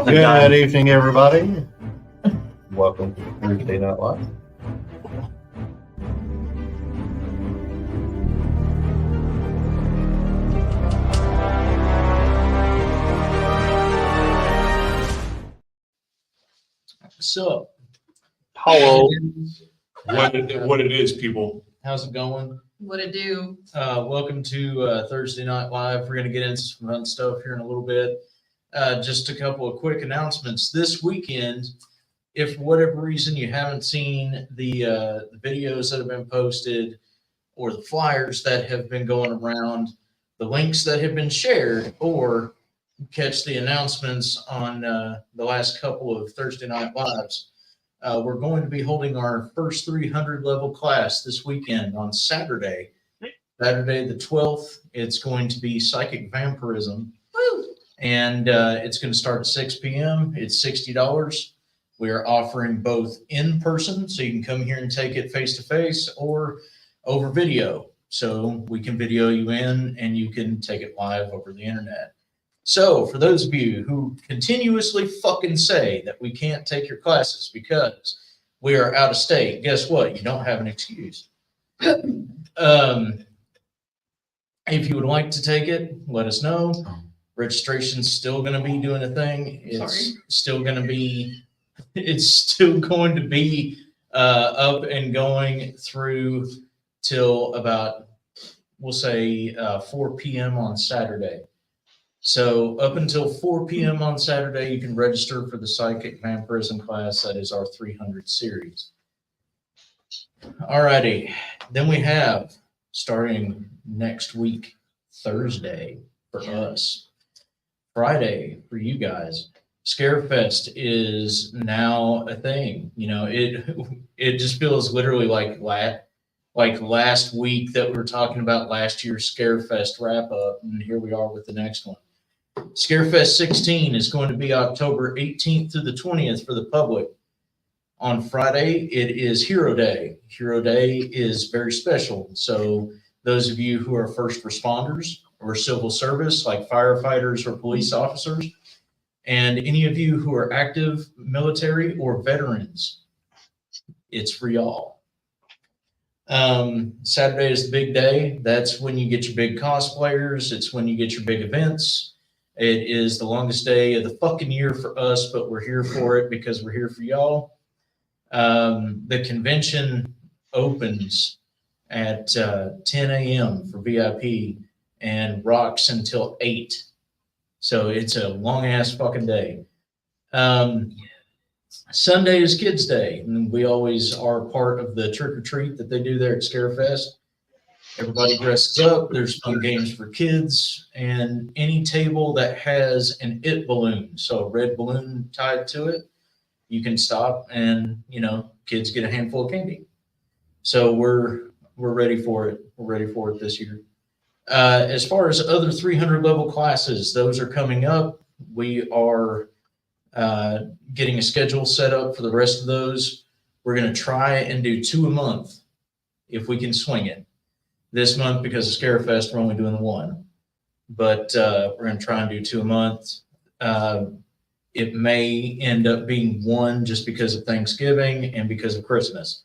Good evening, everybody. Welcome to Thursday Night Live. So, Hello. What it is, people. how's it going? What it do? Welcome to Thursday Night Live. We're going to get into some fun stuff here in a little bit. Just a couple of quick announcements. This weekend, if for whatever reason you haven't seen the videos that have been posted or the flyers that have been going around, the links that have been shared, or catch the announcements on the last couple of Thursday Night Lives, we're going to be holding our first 300 level class this weekend on Saturday the 12th. It's going to be psychic vampirism. Woo! And it's going to start at 6 p.m. It's $60. We are offering both in person, so you can come here and take it face to face, or over video. So we can video you in and you can take it live over the internet. So for those of you who continuously fucking say that we can't take your classes because we are out of state, guess what? You don't have an excuse. If you would like to take it, let us know. Registration's still going to be doing a thing. It's still going to be up and going through till about, we'll say 4 p.m. on Saturday. So up until 4 p.m. on Saturday, you can register for the psychic vampirism class. That is our 300 series. Alrighty, then we have, starting next week, Thursday for us, Friday for you guys, Scarefest is now a thing. You know, it just feels literally like last week that we were talking about last year's Scarefest wrap up, and here we are with the next one. Scarefest 16 is going to be October 18th through the 20th for the public. On Friday, it is Hero Day. Hero Day is very special. So those of you who are first responders or civil service, like firefighters or police officers, and any of you who are active military or veterans, it's for y'all. Saturday is the big day. That's when you get your big cosplayers. It's when you get your big events. It is the longest day of the fucking year for us, but we're here for it because we're here for y'all. The convention opens at 10 a.m. for VIP and rocks until 8. So it's a long ass fucking day. Sunday is Kids Day, and we always are part of the trick or treat that they do there at Scarefest. Everybody dresses up. There's fun games for kids, and any table that has an it balloon, so a red balloon tied to it, you can stop and, you know, kids get a handful of candy. So we're ready for it. We're ready for it this year. As far as other 300 level classes, those are coming up. We are getting a schedule set up for the rest of those. We're going to try and do 2 a month if we can swing it. This month, because of Scarefest, we're only doing 1. But we're going to try and do 2 a month. It may end up being 1 just because of Thanksgiving and because of Christmas.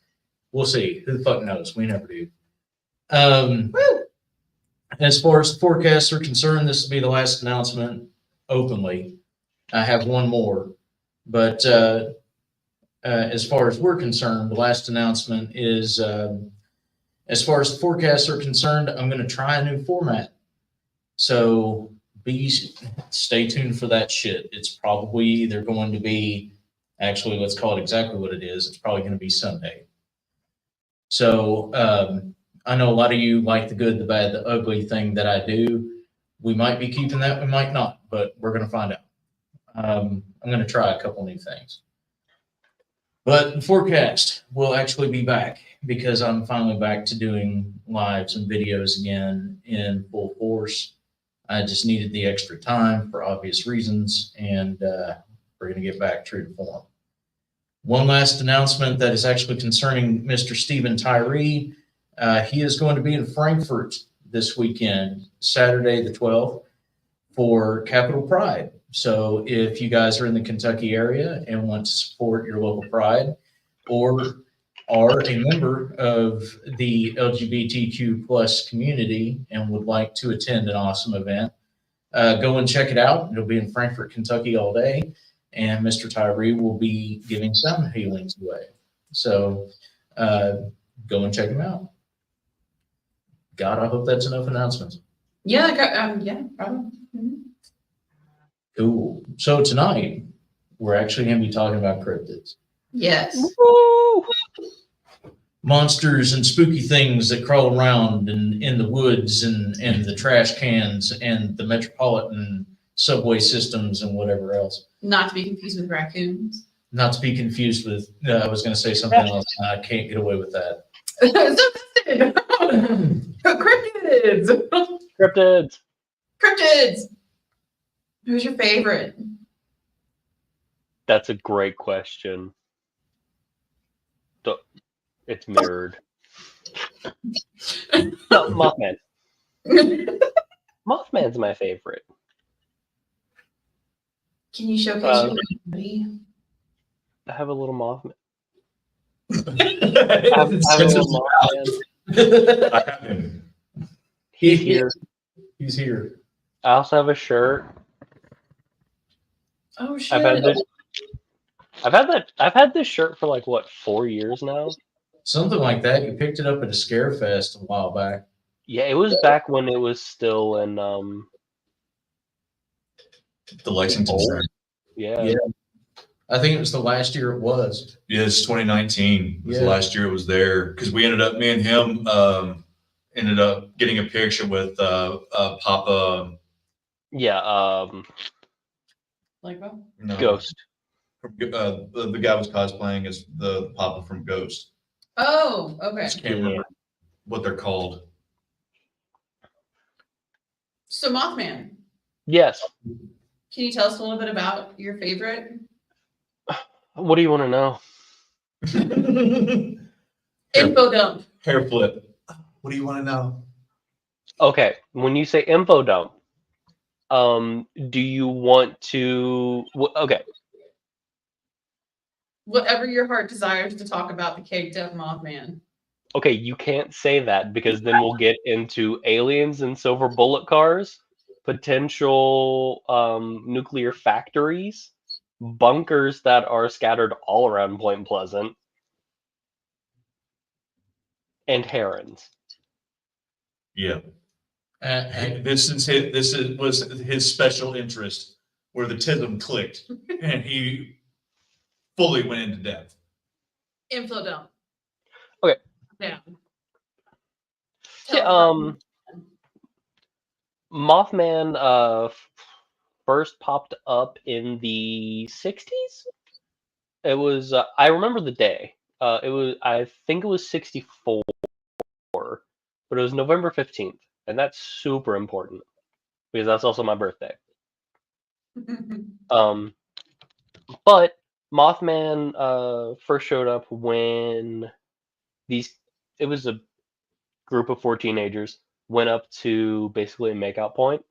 We'll see. Who the fuck knows? We never do. As far as the forecasts are concerned, this will be the last announcement openly. I have 1 more. But as far as we're concerned, the last announcement is, as far as the forecasts are concerned, I'm going to try a new format. So stay tuned for that shit. It's probably either going to be, actually, let's call it exactly what it is. It's probably going to be Sunday. So I know a lot of you like the good, the bad, the ugly thing that I do. We might be keeping that, we might not, but we're going to find out. I'm going to try a couple new things. But the forecast will actually be back because I'm finally back to doing lives and videos again in full force. I just needed the extra time for obvious reasons, and we're going to get back true to form. One last announcement that is actually concerning Mr. Stephen Tyree. He is going to be in Frankfurt this weekend, Saturday the 12th, for Capital Pride. So if you guys are in the Kentucky area and want to support your local pride, or are a member of the LGBTQ plus community and would like to attend an awesome event, go and check it out. It'll be in Frankfort, Kentucky all day, and Mr. Tyree will be giving sound healings away. So go and check him out. God, I hope that's enough announcements. Yeah, yeah, probably. Mhm. Cool. So tonight, we're actually going to be talking about cryptids. Yes. Woo! Monsters and spooky things that crawl around in the woods and the trash cans and the metropolitan subway systems and whatever else. Not to be confused with raccoons. Not to be confused with, I was going to say something else. I can't get away with that. Cryptids. Cryptids. Cryptids. Who's your favorite? That's a great question. It's mirrored. No, Mothman. Mothman's my favorite. Can you showcase your body? I have a little Mothman. I I have a little Mothman. I have him. He's here. He's here. I also have a shirt. Oh shit. I've had this shirt for like what, 4 years now? Something like that. You picked it up at a scare fest a while back. Yeah, it was back when it was still in The Lexington Oh. Center. yeah. Yeah. I think it was the last year it was. Yeah, it's 2019. It was Yeah. last year it was there because we ended up, me and him ended up getting a picture with Papa. Yeah, Like what? No, Ghost. the guy was cosplaying as the Papa from Ghost. Oh, I okay. just can't remember what they're called. So Mothman, Yes. can you tell us a little bit about your favorite? What do you want to know? Info dump. Hair flip. What do you want to know? Okay, when you say info dump, do you want to? Okay, Whatever your heart desires to talk about the caked up Mothman. okay, you can't say that because then we'll get into aliens and silver bullet cars, potential nuclear factories, bunkers that are scattered all around Point Pleasant, and herons. Yeah. And Was his special interest where the tism clicked and he fully went into depth. Info dump. Okay. Yeah. Yeah, Mothman first popped up in the 60s. It was I remember the day. I think it was 64, but it was November 15th, and that's super important because that's also my birthday. But Mothman first showed up when it was a group of 4 teenagers went up to basically a makeout point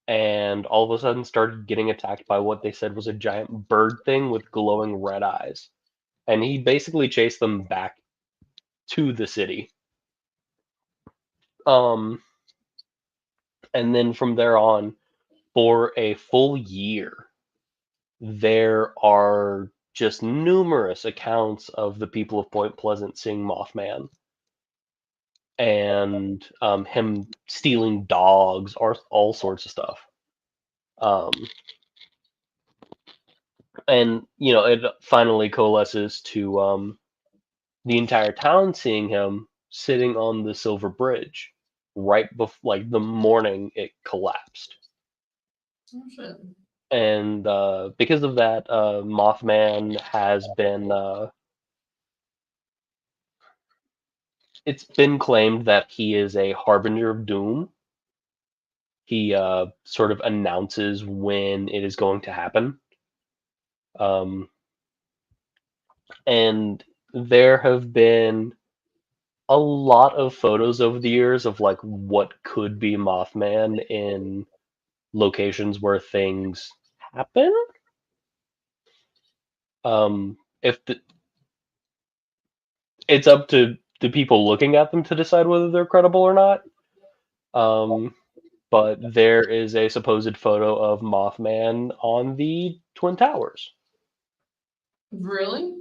and all of a sudden started getting attacked by what they said was a giant bird thing with glowing red eyes. And he basically chased them back to the city. And then from there on, for a full year, there are just numerous accounts of the people of Point Pleasant seeing Mothman. And him stealing dogs, or all sorts of stuff. And it finally coalesces to the entire town seeing him sitting on the Silver Bridge right before, like, the morning it collapsed. Oh, shit. And because of that, Mothman has been. It's been claimed that he is a harbinger of doom. He sort of announces when it is going to happen. And there have been a lot of photos over the years of like what could be Mothman in locations where things happen. If it's up to the people looking at them to decide whether they're credible or not. But there is a supposed photo of Mothman on the Twin Towers. Really?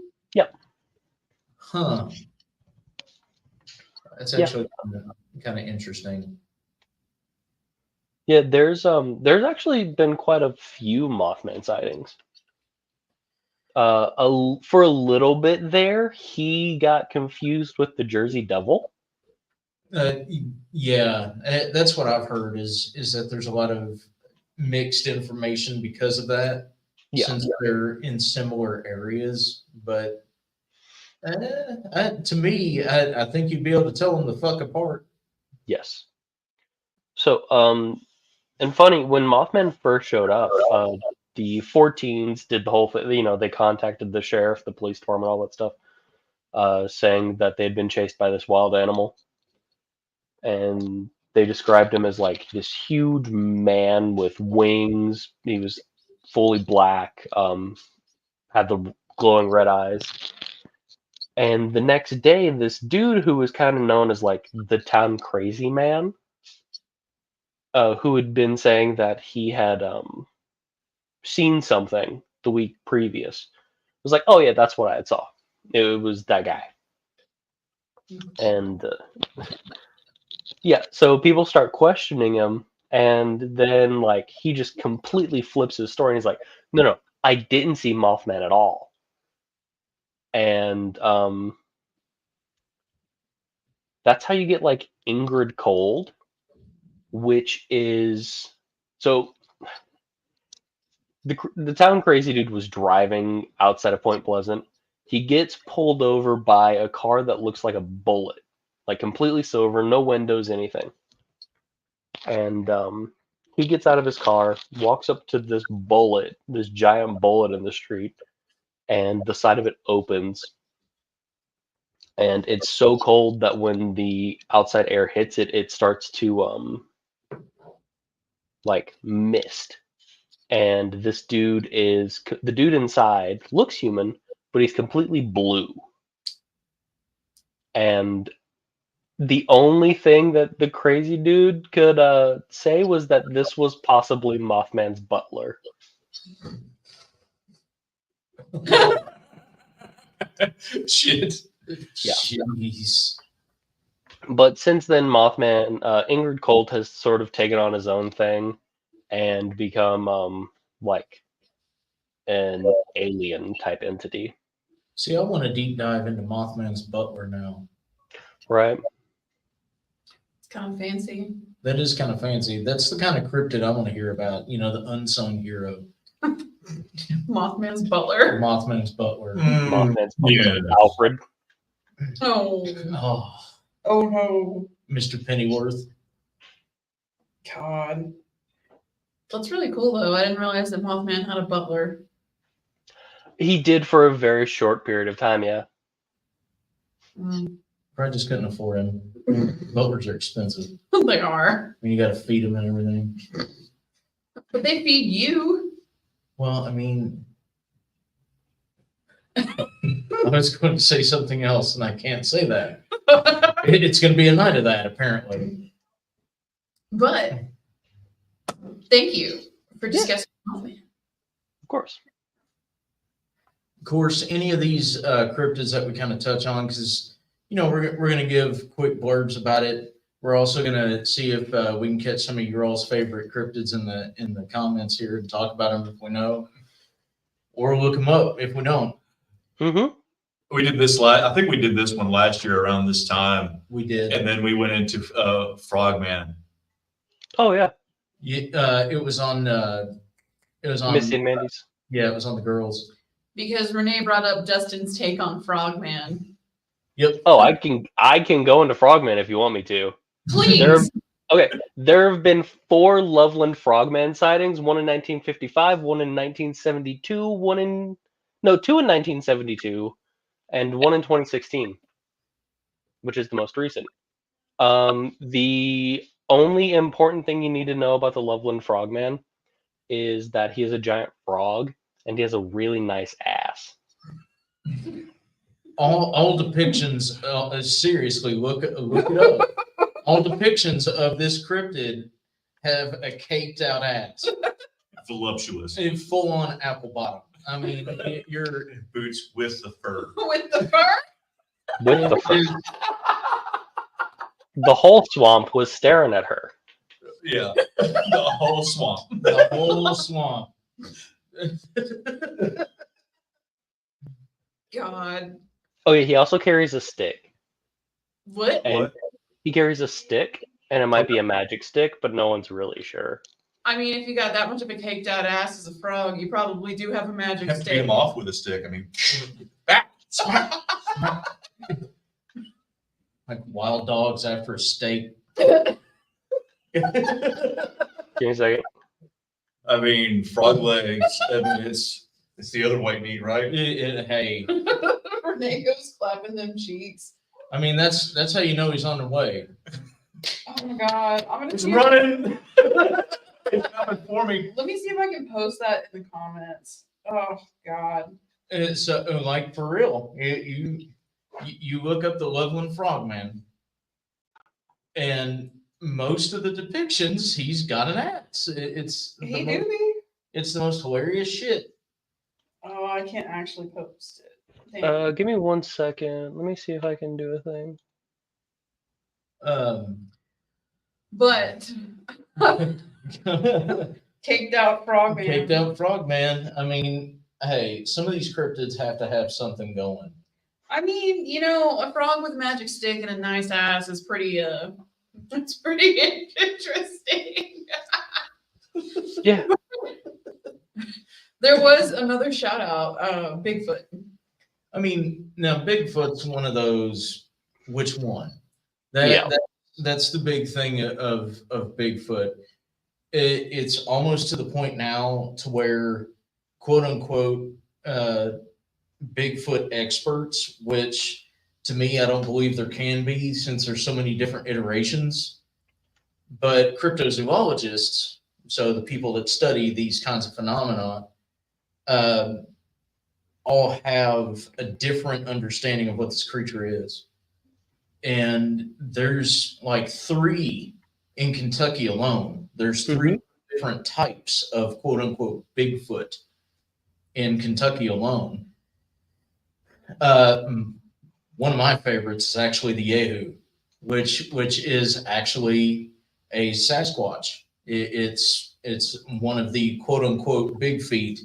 Huh. That's Yeah. actually kind of interesting. Yeah, there's actually been quite a few Mothman sightings. For a little bit there, he got confused with the Jersey Devil. Yeah, that's what I've heard is that there's a lot of mixed information because of that, Yeah. since they're in similar areas. But to me, I think you'd be able to tell them the fuck apart. Yes. So, and funny, when Mothman first showed up, the 14s did the whole thing. You know, they contacted the sheriff, the police department, all that stuff, saying that they'd been chased by this wild animal. And they described him as like this huge man with wings. He was fully black, had the glowing red eyes. And the next day, this dude who was kind of known as like the town crazy man, who had been saying that he had seen something the week previous, was like, "Oh yeah, that's what I had saw. It was that guy." And yeah, so people start questioning him, and then like he just completely flips his story. And he's like, "No, I didn't see Mothman at all." And that's how you get like Ingrid Cold, which is so the town crazy dude was driving outside of Point Pleasant. He gets pulled over by a car that looks like a bullet, like completely silver, no windows, anything. And he gets out of his car, walks up to this bullet, this giant bullet in the street, and the side of it opens. And it's so cold that when the outside air hits it, it starts to like mist. And this dude is the dude inside looks human, but he's completely blue. And the only thing that the crazy dude could say was that this was possibly Mothman's butler. Shit. Yeah. Jeez. But since then, Mothman, Ingrid Colt has sort of taken on his own thing and become like an alien type entity. See, I want to deep dive into Mothman's butler now. Right? It's kind of fancy. That is kind of fancy. That's the kind of cryptid I want to hear about. You know, the unsung hero, Mothman's butler. Mothman's butler. Mothman's butler, yeah. Alfred. Oh. Oh, Oh no. Mr. Pennyworth. God. That's really cool though. I didn't realize that Mothman had a butler. He did for a very short period of time, yeah. Probably just couldn't afford him. Butlers are expensive. They are. I mean, you got to feed them and everything. But they feed you. Well, I mean, I was going to say something else, and I can't say that. It's going to be a night of that, apparently. But thank you for discussing Mothman. Of course. Of course, any of these cryptids that we kind of touch on, because you know we're going to give quick blurbs about it. We're also going to see if we can catch some of your all's favorite cryptids in the comments here and talk about them if we know, or look them up if we don't. Mm-hmm. We did this I think we did this one last year around this time, We did. and then we went into Frogman. Oh yeah. It was on. It was on. Missy and Mandy's. Yeah, it was on the girls. Because Renee brought up Justin's take on Frogman. Yep. Oh, I can go into Frogman if you want me to. Please. There have been 4 Loveland Frogman sightings, one in 1955, one in 1972, 2 in 1972, and one in 2016, which is the most recent. The only important thing you need to know about the Loveland Frogman is that he is a giant frog and he has a really nice ass. All depictions, seriously, look it up. All depictions of this cryptid have a caked out ass, Voluptuous. a full on apple bottom. I mean, you're Boots with the fur. With the fur? With the the whole swamp was staring at her. Yeah. The whole swamp. the whole swamp. God. Oh yeah, he also carries a stick. What? And What? he carries a stick, and it might be a magic stick, but no one's really sure. I mean, if you got that much of a caked out ass as a frog, you probably do have a magic Have to beat stick. him off with a stick. I mean, Like wild dogs after a steak. Give me a second. I mean, frog legs. I mean, it's the other white meat, right? Hey, Renee goes clapping them cheeks. I mean that's how you know he's on the way. Oh my God. I'm gonna It's see. running. It's coming for me. Let me see if I can post that in the comments. Oh God. It's like for real. You look up the Loveland Frogman, and most of the depictions he's got an axe. It's He the do me? it's the most hilarious shit. Oh, I can't actually post it. Damn. Give me 1 second. Let me see if I can do a thing. But caked out frog man. Caked out Frogman. I mean, hey, some of these cryptids have to have something going. I mean, you know, a frog with a magic stick and a nice ass is pretty it's pretty interesting. Yeah. There was another shout out, Bigfoot. I mean, now Bigfoot's one of those. Which one? Yeah. That's the big thing of Bigfoot. It's almost to the point now to where, quote unquote, Bigfoot experts, which to me I don't believe there can be since there's so many different iterations. But cryptozoologists, so the people that study these kinds of phenomena, all have a different understanding of what this creature is. And there's like 3 in Kentucky alone. There's 3 different types of quote unquote Bigfoot in Kentucky alone. One of my favorites is actually the Yahoo, which is actually a Sasquatch. It's one of the quote unquote big feet,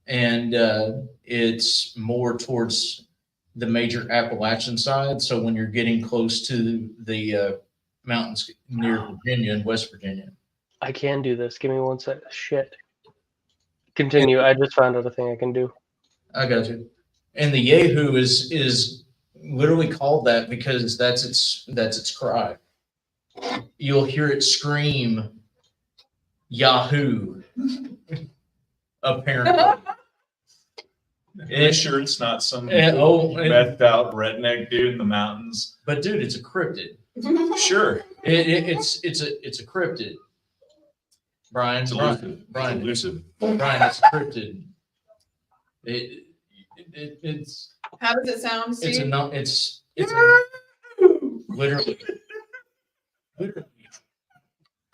and it's more towards the major Appalachian side. So when you're getting close to the mountains near Virginia and West Virginia. I can do this. Give me 1 sec. Shit. Continue. I just found out a thing I can do. I got you. And the Yahoo is literally called that because that's its cry. You'll hear it scream Yahoo. Apparently. Are you sure it's not some Oh, methed out redneck dude in the mountains? but dude, it's a cryptid. Sure. It's a cryptid. Brian, It's elusive. Brian, It's elusive. Brian, it's a cryptid. It's How does it sound, it's Steve? a no, it's a,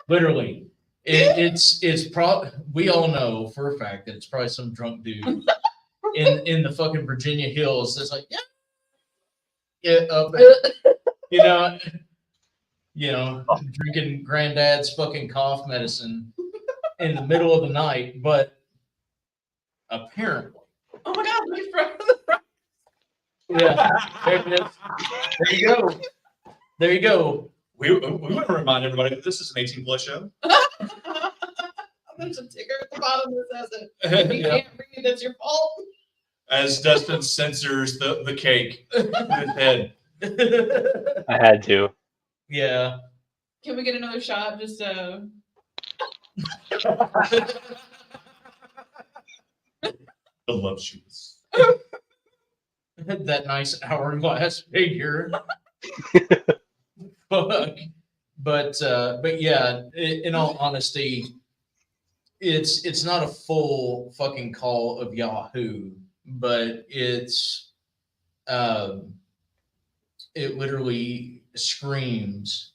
literally. It's probably, we all know for a fact that it's probably some drunk dude in the fucking Virginia hills that's like, yeah, up, you know, drinking granddad's fucking cough medicine in the middle of the night, but apparently, Oh my God, my friend. yeah, there it is. There you go. There you go. We want to remind everybody that this is an 18+ show. There's a ticker at the bottom that says it. If you Yeah. can't read, that's your fault. As Dustin censors the cake with his head. I had to. Yeah. Can we get another shot? Just Voluptuous. That nice hourglass figure. Fuck. But yeah, in all honesty, it's not a full fucking call of Yahoo, but it's it literally screams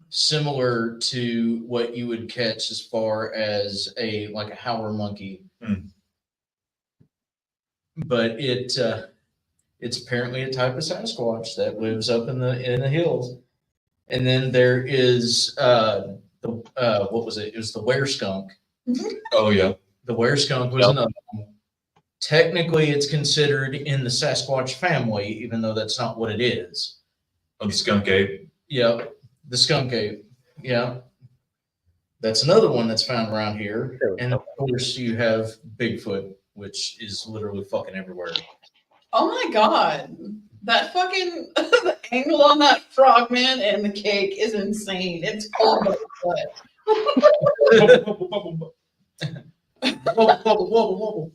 similar to what you would catch as far as a howler monkey. But it's apparently a type of Sasquatch that lives up in the hills. And then there is what was it? It was the were skunk. Oh yeah. The were skunk was another one. Technically, it's considered in the Sasquatch family, even though that's not what it is. Oh, the skunk ape. Yeah, the skunk ape. Yeah, that's another one that's found around here. And of course, you have Bigfoot, which is literally fucking everywhere. Oh my god. That fucking the angle on that frogman and the cake is insane. It's cold but Wobble.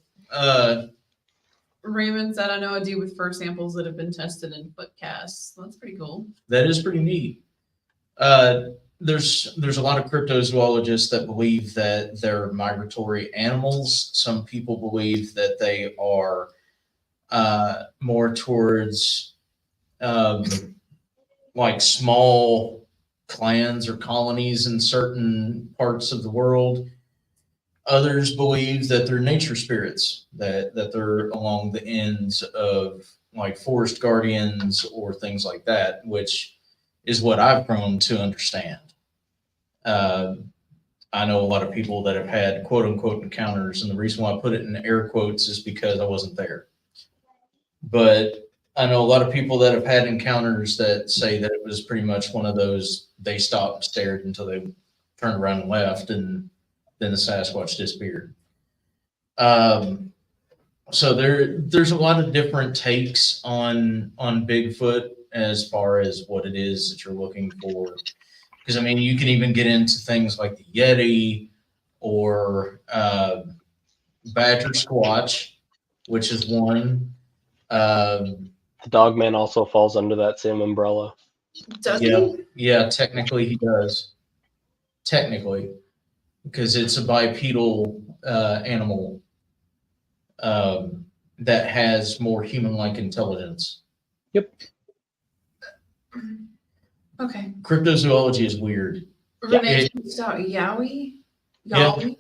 Raymond said, I know a dude with fur samples that have been tested in foot casts. That's pretty cool. That is pretty neat. There's a lot of cryptozoologists that believe that they're migratory animals. Some people believe that they are more towards like small clans or colonies in certain parts of the world. Others believe that they're nature spirits, that they're along the ends of like forest guardians or things like that, which is what I've grown to understand. I know a lot of people that have had quote unquote encounters, and the reason why I put it in air quotes is because I wasn't there. But I know a lot of people that have had encounters that say that it was pretty much one of those, they stopped and stared until they turned around and left, and then the Sasquatch disappeared. So there's a lot of different takes on Bigfoot as far as what it is that you're looking for. Because I mean, you can even get into things like the Yeti or Badger Squatch, which is one. The Dogman also falls under that same umbrella. Does he? Yeah, technically he does. Technically, because it's a bipedal animal that has more human-like intelligence. Yep. Okay. Cryptozoology is weird. Renee tweets out Yowie? Yeah. Yowie?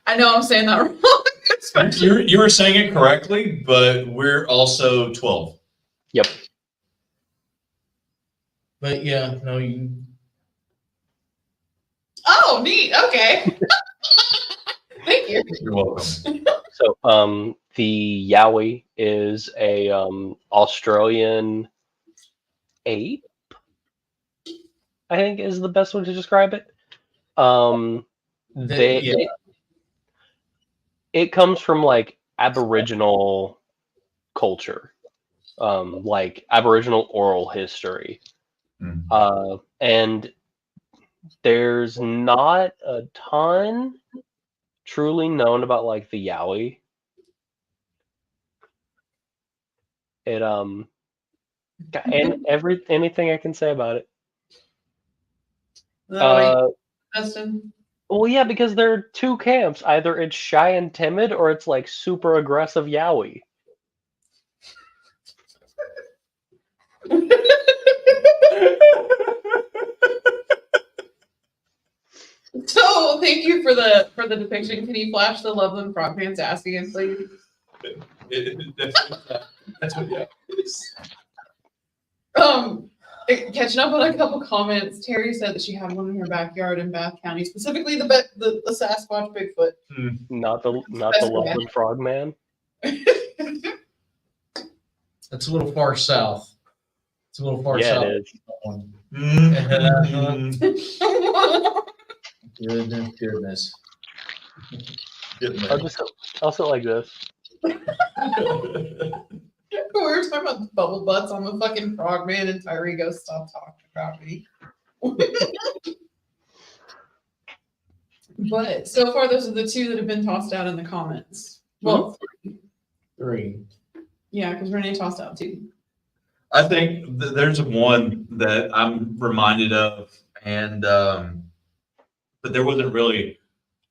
I know I'm saying that wrong. You were saying it correctly, but we're also 12. Yep. But yeah, no, you. Oh, neat. Okay. Thank you. You're welcome. So, the Yowie is a Australian ape, I think is the best way to describe it. It comes from like Aboriginal culture, like Aboriginal oral history. And there's not a ton truly known about like the Yowie. It and anything I can say about it. Justin. Well, yeah, because there are two camps. Either it's shy and timid, or it's like super aggressive Yowie. So thank you for the depiction. Can you flash the Loveland Frogman's ass again, please? That's what, yeah. Catching up on a couple comments, Terry said that she had one in her backyard in Bath County, specifically the Sasquatch Bigfoot. Not the Loveland Frogman. That's a little far south. It's a little far Yeah, south. it is. Goodness. I'll sit like this. We were talking about the bubble butts on the fucking frogman, and Tyree goes, "Stop talking about me." But so far, those are the two that have been tossed out in the comments. Well, Three. Yeah, because Renee tossed out two. I think there's one that I'm reminded of, And but there wasn't really.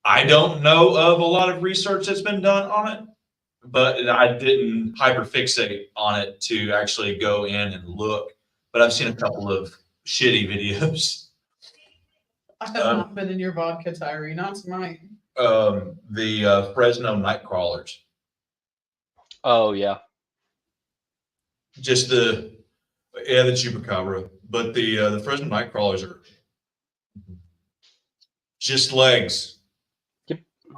I don't know of a lot of research that's been done on it, but I didn't hyperfixate on it to actually go in and look. But I've seen a couple of shitty videos. I have not been in your vodka, Tyree. Not tonight. The Fresno night crawlers. Oh yeah. Just the chupacabra, but the Fresno night crawlers are just legs.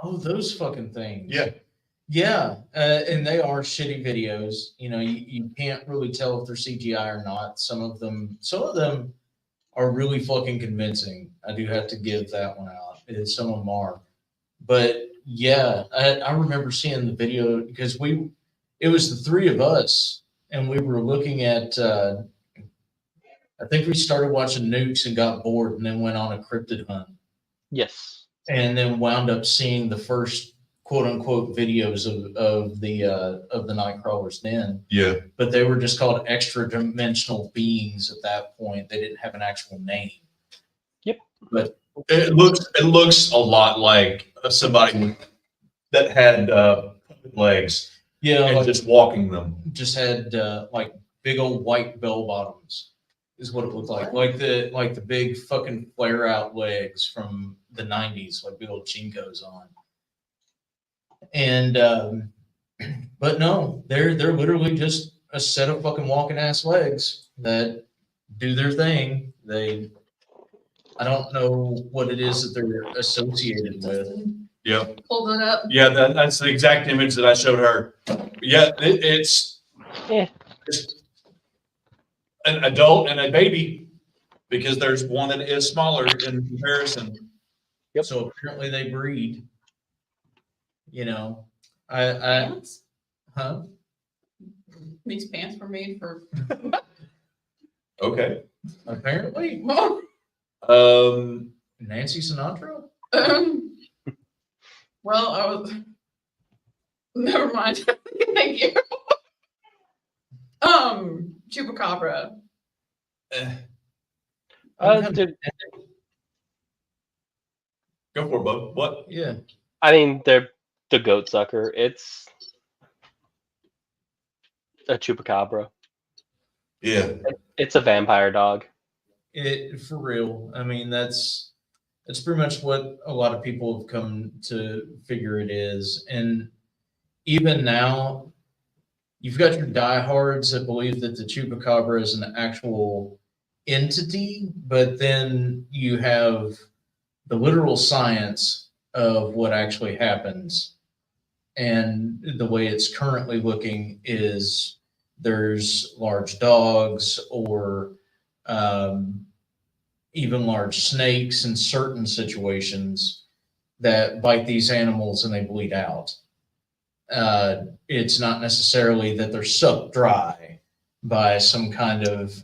Oh, those fucking things. Yeah. Yeah, and they are shitty videos. You know, you can't really tell if they're CGI or not. Some of them are really fucking convincing. I do have to give that one out. Some of them are. But yeah, I remember seeing the video because it was the three of us and we were looking at, I think we started watching Nukes and got bored and then went on a cryptid hunt. Yes. And then wound up seeing the first quote unquote videos of the night crawlers then. Yeah. But they were just called extra dimensional beings at that point. They didn't have an actual name. Yep. But It looks a lot like somebody that had legs yeah, and like, just walking them. just had like big old white bell bottoms is what it looked like the big fucking flare out legs from the 90s, like big old chinkos on. And but no, they're literally just a set of fucking walking ass legs that do their thing. I don't know what it is that they're associated with. Yeah. Hold it up. Yeah, that's the exact image that I showed her. Yeah, it's an adult and a baby because there's one that is smaller in comparison. Yep. So apparently they breed. You know, I Pants? huh? These pants were made for. Okay. Apparently, Nancy Sinatra. Well, I was. Never mind. Thank you. Chupacabra. Dude, Go for it, bud. What? Yeah. I mean, they're the goat sucker. It's a chupacabra. Yeah. It's a vampire dog. It for real. I mean, that's pretty much what a lot of people have come to figure it is. And even now, you've got your diehards that believe that the chupacabra is an actual entity, but then you have the literal science of what actually happens. And the way it's currently looking is there's large dogs or even large snakes in certain situations that bite these animals and they bleed out. It's not necessarily that they're sucked dry by some kind of,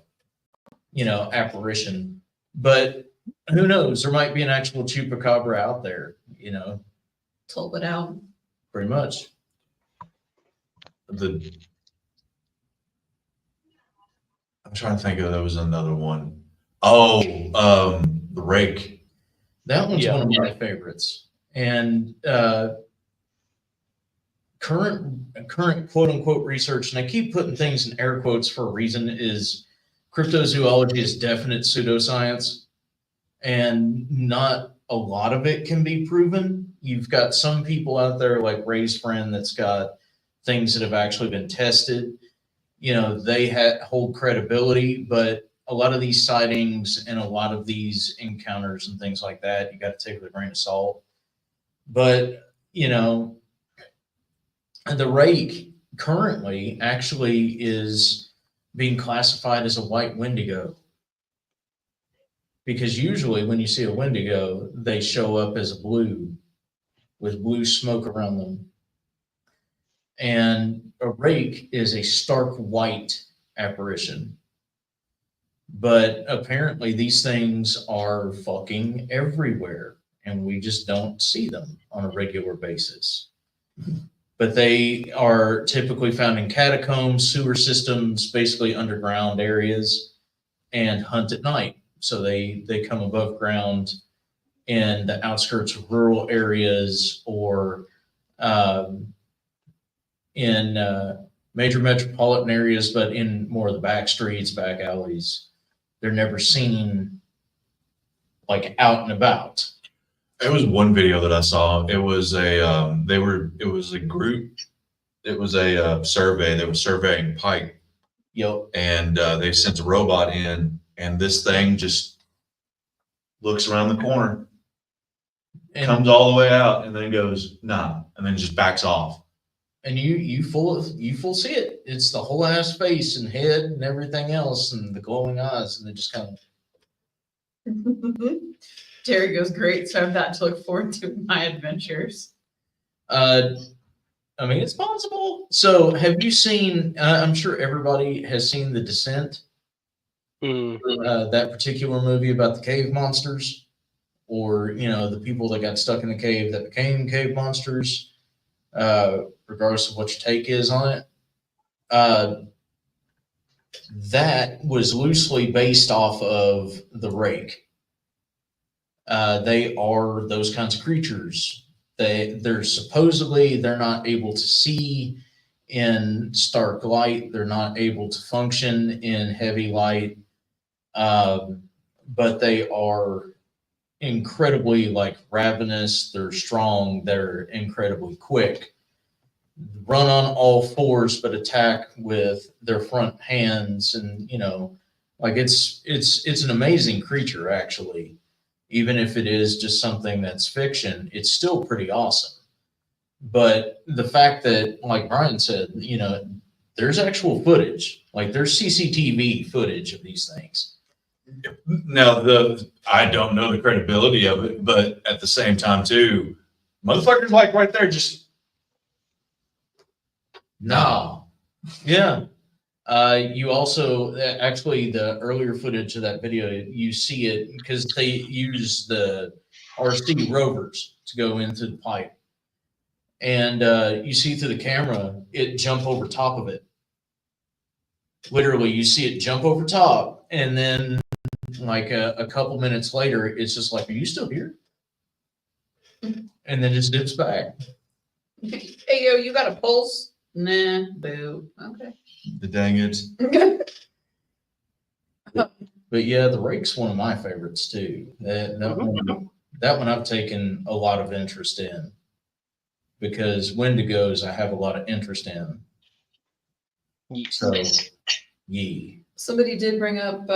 apparition, but who knows? There might be an actual chupacabra out there, Told it out. pretty much. I'm trying to think of there was another one. Oh, the rake. That one's Yeah. one of my favorites. And current quote unquote research, and I keep putting things in air quotes for a reason, is cryptozoology is definite pseudoscience, and not a lot of it can be proven. You've got some people out there like Ray's friend that's got things that have actually been tested. They hold credibility, but a lot of these sightings and a lot of these encounters and things like that, you got to take with a grain of salt. But, the rake currently actually is being classified as a white wendigo. Because usually when you see a wendigo, they show up as a blue with blue smoke around them. And a rake is a stark white apparition. But apparently these things are fucking everywhere and we just don't see them on a regular basis. But they are typically found in catacombs, sewer systems, basically underground areas, and hunt at night. So they come above ground in the outskirts of rural areas or in major metropolitan areas, but in more of the back streets, back alleys. They're never seen like out and about. It was one video that I saw. It was it was a group. It was a survey. They were surveying pike, Yep. and they sent a robot in, and this thing just looks around the corner, And, comes all the way out, and then goes, nah, and then just backs off. and you full see it. It's the whole ass face and head and everything else and the glowing eyes, and they just kind of Terry goes, great. So I have that to look forward to in my adventures. I mean, it's possible. So have you seen, I'm sure everybody has seen The Descent, that particular movie about the cave monsters, or, you know, the people that got stuck in the cave that became cave monsters, regardless of what your take is on it. That was loosely based off of the Rake. They are those kinds of creatures. They're supposedly they're not able to see in stark light. They're not able to function in heavy light, but they are incredibly like ravenous. They're strong. They're incredibly quick. Run on all fours, but attack with their front hands, and you know, like it's an amazing creature actually. Even if it is just something that's fiction, it's still pretty awesome. But the fact that, like Brian said, you know, there's actual footage, like there's CCTV footage of these things. Now, I don't know the credibility of it, but at the same time, too, motherfuckers like right there just No. Yeah. You also actually the earlier footage of that video, you see it because they use the RC rovers to go into the pipe, and you see through the camera it jump over top of it. Literally, you see it jump over top, and then like a couple minutes later, it's just like, "Are you still here?" And then just dips back. Hey, yo, you got a pulse? Nah, boo. Okay. the dang it. But yeah, the Rake's one of my favorites too. That one I've taken a lot of interest in because Wendigos I have a lot of interest in. So, yeah. Somebody did bring up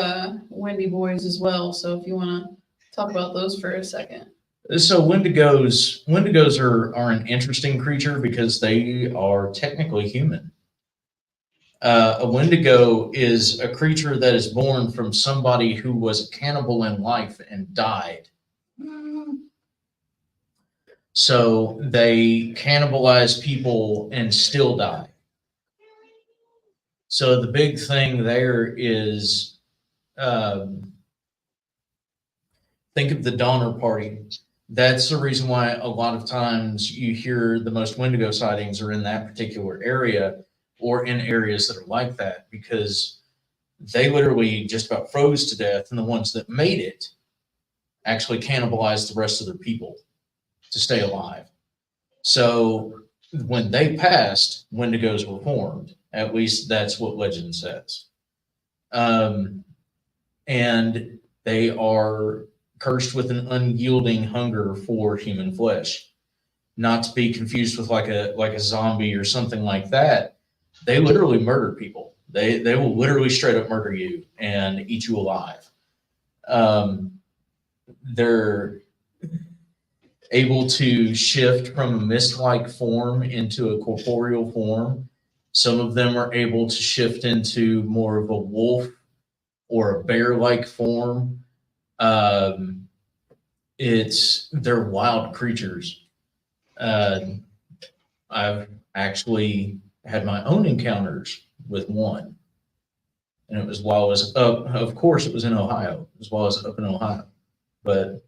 Wendy boys as well. So if you want to talk about those for a second. So Wendigos are an interesting creature because they are technically human. A Wendigo is a creature that is born from somebody who was a cannibal in life and died. So they cannibalize people and still die. So the big thing there is, think of the Donner Party. That's the reason why a lot of times you hear the most Wendigo sightings are in that particular area or in areas that are like that, because they literally just about froze to death, and the ones that made it actually cannibalized the rest of their people to stay alive. So when they passed, Wendigos were formed. At least that's what legend says. And they are cursed with an unyielding hunger for human flesh, not to be confused with like a zombie or something like that. They literally murder people. They will literally straight up murder you and eat you alive. They're able to shift from a mist-like form into a corporeal form. Some of them are able to shift into more of a wolf or a bear-like form. They're wild creatures. I've actually had my own encounters with one, and it was while I was up. Of course, it was in Ohio. It was while I was up in Ohio, but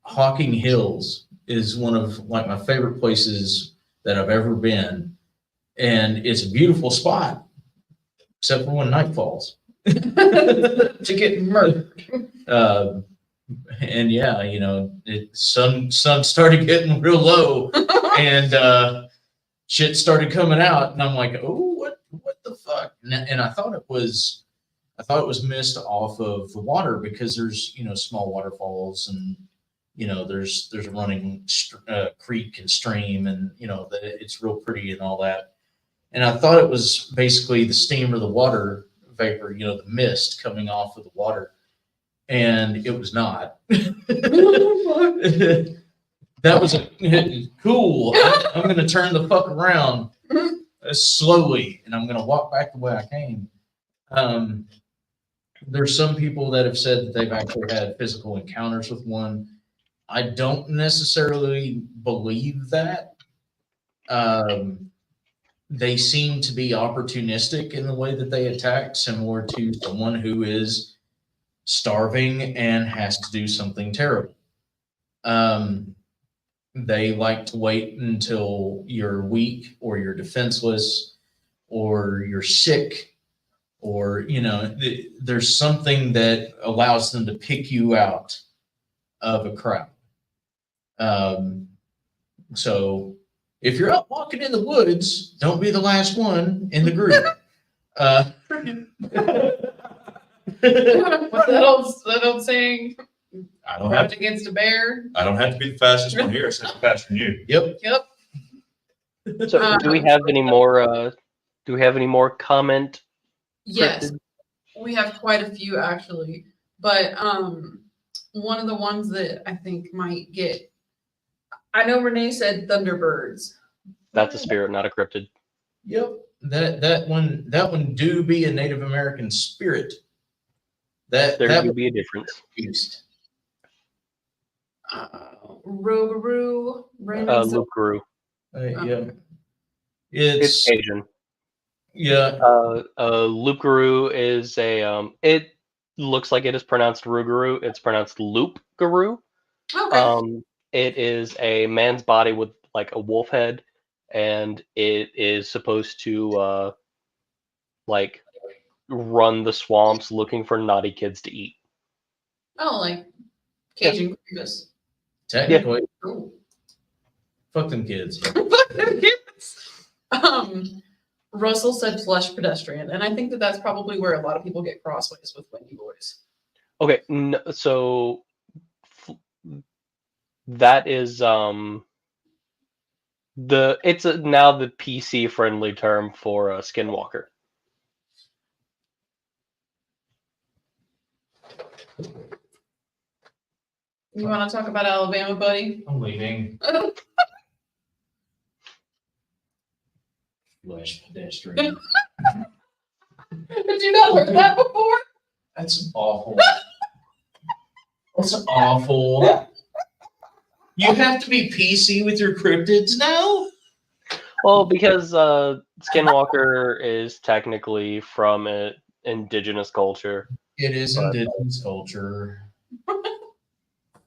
Hocking Hills is one of like my favorite places that I've ever been, and it's a beautiful spot, except for when night falls. To get murdered. And yeah, you know, sun started getting real low, and shit started coming out, and I'm like, oh, what the fuck? And I thought it was mist off of the water because there's, you know, small waterfalls, and you know, there's a running creek and stream, and you know that it's real pretty and all that. And I thought it was basically the steam or the water vapor, you know, the mist coming off of the water, and it was not. That was cool. I'm going to turn the fuck around slowly, and I'm going to walk back the way I came. There's some people that have said that they've actually had physical encounters with one. I don't necessarily believe that. They seem to be opportunistic in the way that they attack, similar to someone who is starving and has to do something terrible. They like to wait until you're weak or you're defenseless or you're sick, or, you know, there's something that allows them to pick you out of a crowd. So if you're out walking in the woods, don't be the last one in the group. What's that old saying? I don't have Rubbed against a bear. to be the fastest one here, except faster than you. Yep. Yep. So, do we have any more? Do we have any more comment? Yes, we have quite a few actually, but one of the ones that I think might get. I know Renee said Thunderbirds. That's a spirit, not a cryptid. Yep. That one do be a Native American spirit. That There would be a difference. beast. Rougarou. Luke Guru. Yeah. It's It's Asian. yeah. Luke Guru is a it looks like it is pronounced Rougarou. It's pronounced Loop Guru. Okay. It is a man's body with like a wolf head, and it is supposed to like run the swamps looking for naughty kids to eat. Oh, like Cajun Grievous. Technically, Cool. fuck them kids. Russell said flesh pedestrian, and I think that that's probably where a lot of people get crossways with Wendy Boys. Okay, so that is it's now the PC friendly term for a skinwalker. You want to talk about Alabama, buddy? I'm leaving. Flesh pedestrian. Did you not heard that before? That's awful. That's awful. You have to be PC with your cryptids now? Well, because skinwalker is technically from an indigenous culture. It is But- indigenous culture.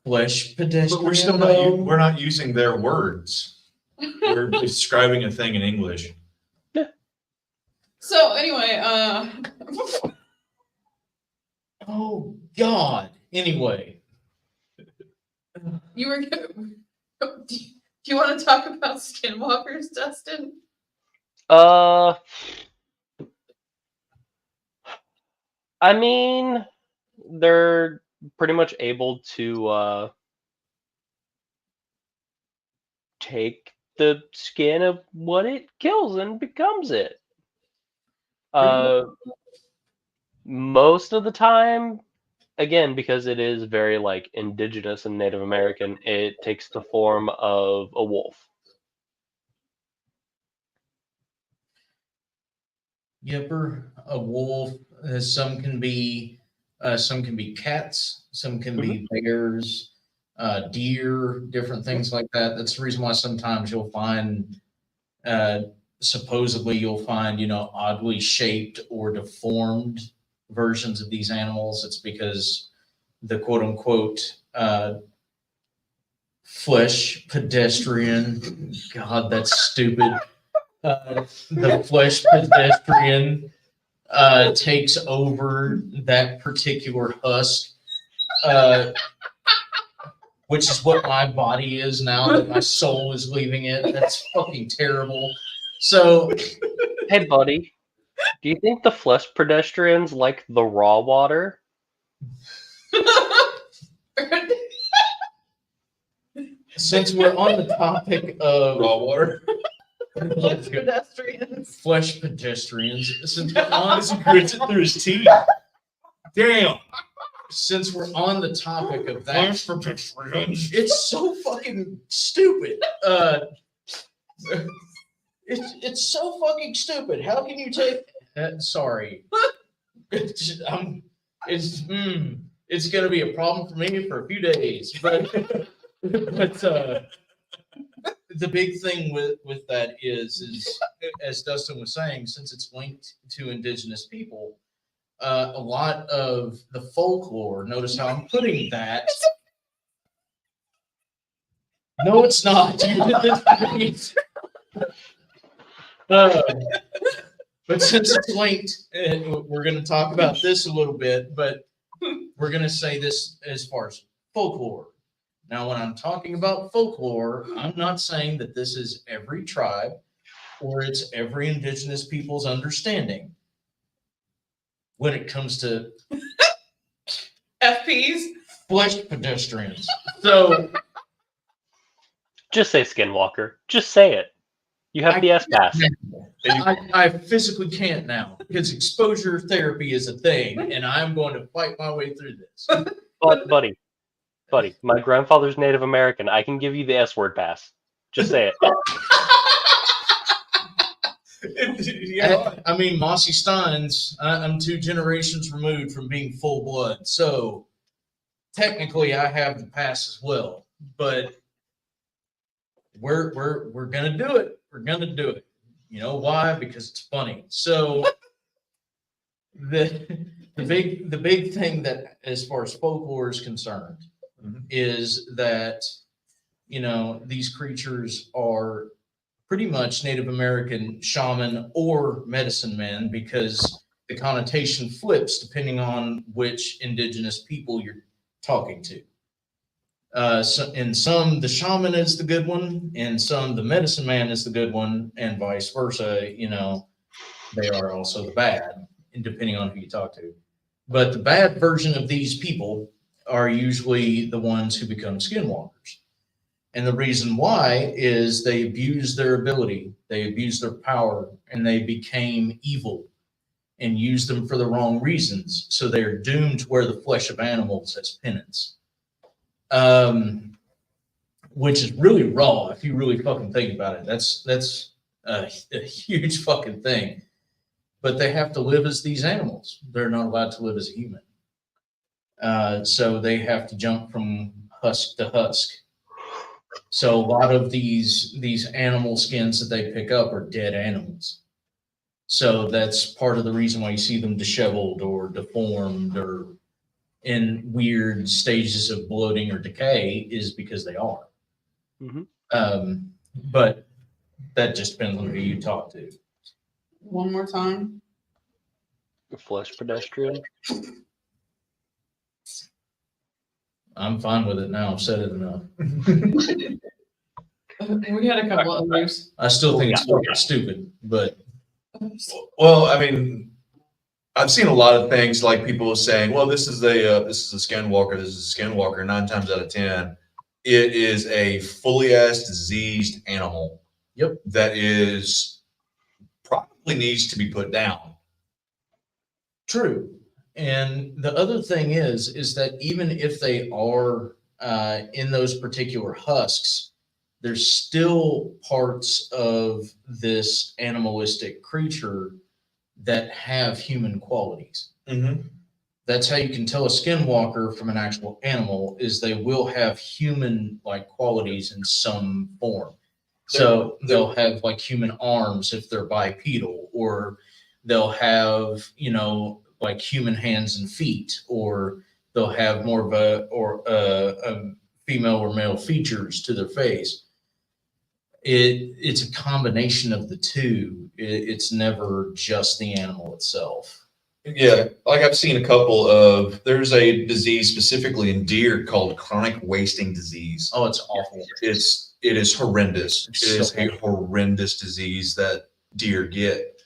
Flesh pedestrian. But we're still we're not using their words. We're describing a thing in English. So anyway, Oh God. Anyway, you were. Do you want to talk about skinwalkers, Dustin? I mean, they're pretty much able to take the skin of what it kills and becomes it. Most of the time, again, because it is very like indigenous and Native American, it takes the form of a wolf. yipper, a wolf. Some can be cats. Some can be bears, deer, different things like that. That's the reason why sometimes you'll find, supposedly you'll find, you know, oddly shaped or deformed versions of these animals. It's because the quote unquote flesh pedestrian. God, that's stupid. The flesh pedestrian takes over that particular husk, which is what my body is now that my soul is leaving it. That's fucking terrible. So, Hey, buddy, do you think the flesh pedestrians like the raw water? since we're on the topic of Raw water. Flesh pedestrians. flesh pedestrians, since we're on He grits it through his teeth. Damn. since we're on the topic of that, it's so fucking stupid. It's so fucking stupid. How can you take? Sorry, it's gonna be a problem for me for a few days. But the big thing with that is as Dustin was saying, since it's linked to indigenous people. A lot of the folklore, notice how I'm putting that. No, it's not. You did this great. But since it's linked, we're going to talk about this a little bit, but we're going to say this as far as folklore. Now, when I'm talking about folklore, I'm not saying that this is every tribe or it's every indigenous people's understanding. When it comes to FPs. flesh pedestrians. So Just say Skinwalker. Just say it. You have the F pass. I physically can't now because exposure therapy is a thing and I'm going to fight my way through this. But buddy, my grandfather's Native American. I can give you the S word pass. Just say it. Yeah. I mean, Mossy Steins, I'm 2 generations removed from being full blood. So technically I have the pass as well, but we're gonna do it. We're gonna do it. You know why? Because it's funny. So the big thing that as far as folklore is concerned is that these creatures are pretty much Native American shaman or medicine men because the connotation flips depending on which indigenous people you're talking to. So in some, the shaman is the good one, and some, the medicine man is the good one, and vice versa. They are also the bad, and depending on who you talk to. But the bad version of these people are usually the ones who become skinwalkers. And the reason why is they abused their ability, they abused their power, and they became evil and used them for the wrong reasons. So they're doomed to wear the flesh of animals as penance. Which is really raw if you really fucking think about it. That's a huge fucking thing. But they have to live as these animals. They're not allowed to live as a human. So they have to jump from husk to husk. So a lot of these animal skins that they pick up are dead animals. So that's part of the reason why you see them disheveled or deformed or in weird stages of bloating or decay is because they are. But that just depends on who you talk to. One more time. Flesh pedestrian. I'm fine with it now. I've said it enough. We had a couple of others. I still think it's fucking stupid, but Well, I mean, I've seen a lot of things like people saying, "Well, this is a skinwalker. This is a skinwalker." 9 times out of 10, it is a fully ass diseased animal. Yep. That is probably needs to be put down. true. And the other thing is that even if they are in those particular husks, there's still parts of this animalistic creature that have human qualities. That's how you can tell a skinwalker from an actual animal is they will have human like qualities in some form. So they'll have like human arms if they're bipedal, or they'll have, like human hands and feet, or they'll have more of a female or male features to their face. It's a combination of the two. It's never just the animal itself. Yeah, like I've seen a couple of, there's a disease specifically in deer called chronic wasting disease. Oh, it's awful. It is horrendous. It's It is so a horrendous disease that deer get.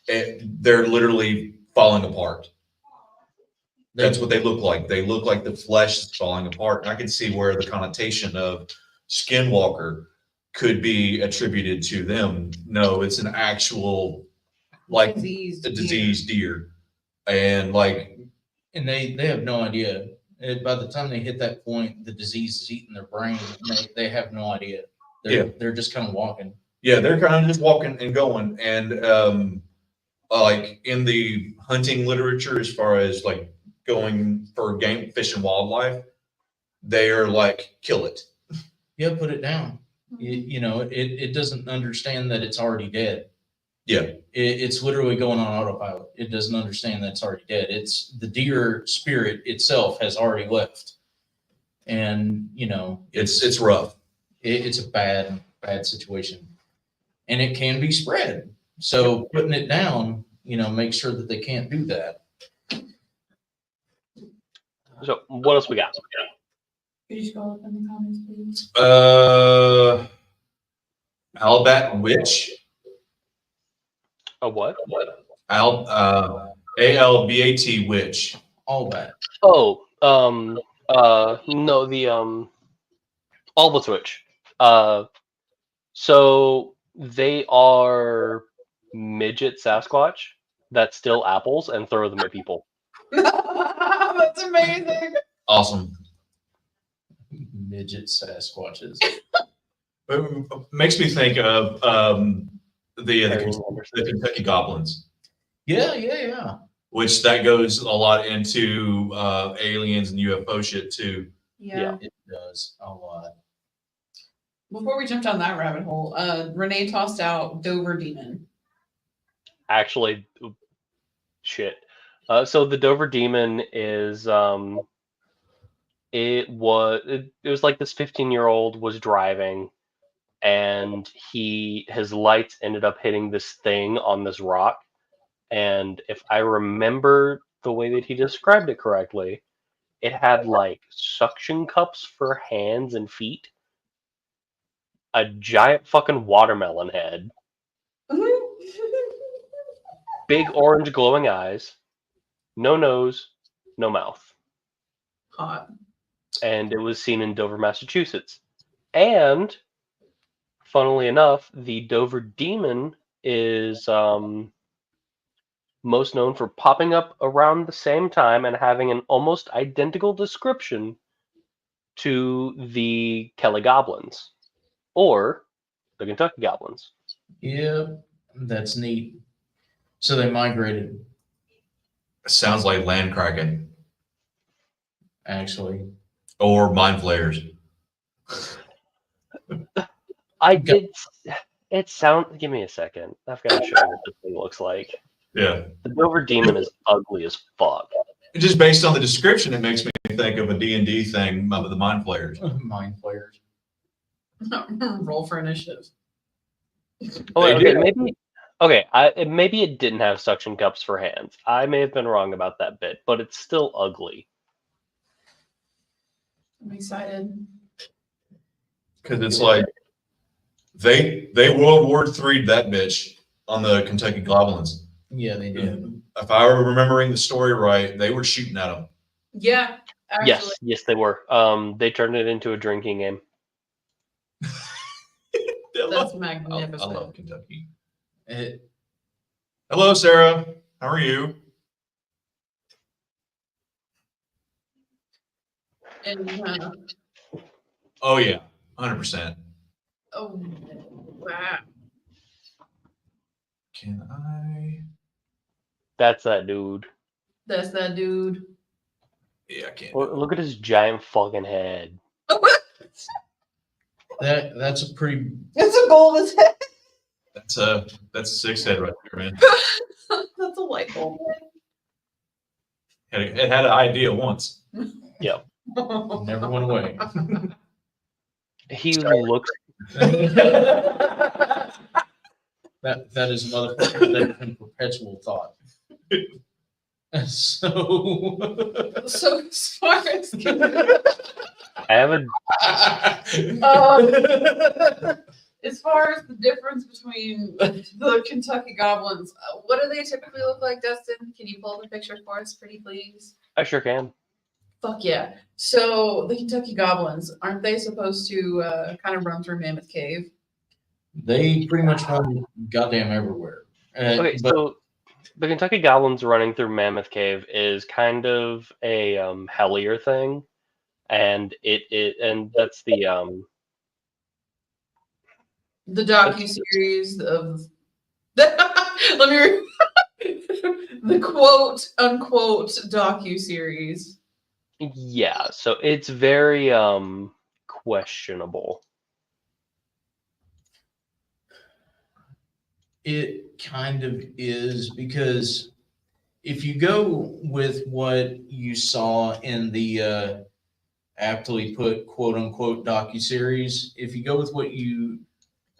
They're literally falling apart. That's what they look like. They look like the flesh is falling apart. And I can see where the connotation of skinwalker could be attributed to them. No, it's an actual, like, Diseased a deer. diseased deer. And like, And they have no idea. By the time they hit that point, the disease is eating their brain. And they have no idea. They're just kind of walking. yeah, they're kind of just walking and going. And like in the hunting literature, as far as like going for game, fish and wildlife, they are like, kill it. Yeah, put it down. It doesn't understand that it's already dead. Yeah. It's literally going on autopilot. It doesn't understand that it's already dead. It's the deer spirit itself has already left. And, It's rough. it's a bad situation. And it can be spread. So putting it down, make sure that they can't do that. So what else we got? Could you scroll up in the comments, please? Albat witch. A what? ALBAT witch. All that. Oh, no, the Alba Switch. So they are midget Sasquatch that steal apples and throw them at people. That's amazing. Awesome. Midget Sasquatches. It makes me think of the Kentucky Goblins, Yeah. which that goes a lot into aliens and UFO shit too. Yeah. It does a lot. Before we jump down that rabbit hole, Renee tossed out Dover Demon. Actually, shit. So the Dover Demon is it was like this 15-year-old was driving, and his lights ended up hitting this thing on this rock. And if I remember the way that he described it correctly, it had like suction cups for hands and feet, a giant fucking watermelon head, big orange glowing eyes, no nose, no mouth. Hot. And it was seen in Dover, Massachusetts. And funnily enough, the Dover Demon is most known for popping up around the same time and having an almost identical description to the Kelly Goblins or the Kentucky Goblins. Yeah, that's neat. So they migrated, Sounds like land cracking actually. or mind flayers. Give me a second. I've got to show you what this thing looks like. Yeah. The Dover Demon is ugly as fuck. Just based on the description, it makes me think of a D&D thing of the mind flayers. Mind players. Roll for initiative. Oh, They okay, do. maybe it didn't have suction cups for hands. I may have been wrong about that bit, but it's still ugly. I'm excited. Because it's like they World War III'd that bitch on the Kentucky Goblins. Yeah, they did. If I were remembering the story right, they were shooting at them. Yeah, actually. Yes, they were. They turned it into a drinking game. That's I magnificent. love Kentucky. It, Hello, Sarah. How are you? And, Oh yeah, 100%. oh, wow. Can I? That's that dude. That's that dude. Yeah, I can't. Look at his giant fucking head. that's a pretty. It's a bulbous head. That's a six head right there, man. That's a light bulb. It had an idea once. Never went away. He looks That is motherfucker that's in perpetual thought. So So as far as I have a as far as the difference between the Kentucky Goblins, what do they typically look like, Dustin? Can you pull the picture for us, pretty please? I sure can. Fuck yeah. So the Kentucky Goblins, aren't they supposed to kind of run through Mammoth Cave? they pretty much run goddamn everywhere. Okay, But so the Kentucky Goblins running through Mammoth Cave is kind of a hellier thing, and and that's the The docu-series of let me the quote unquote docu-series. yeah. So it's very questionable. it kind of is, because if you go with what you saw in the aptly put quote unquote docuseries, if you go with what you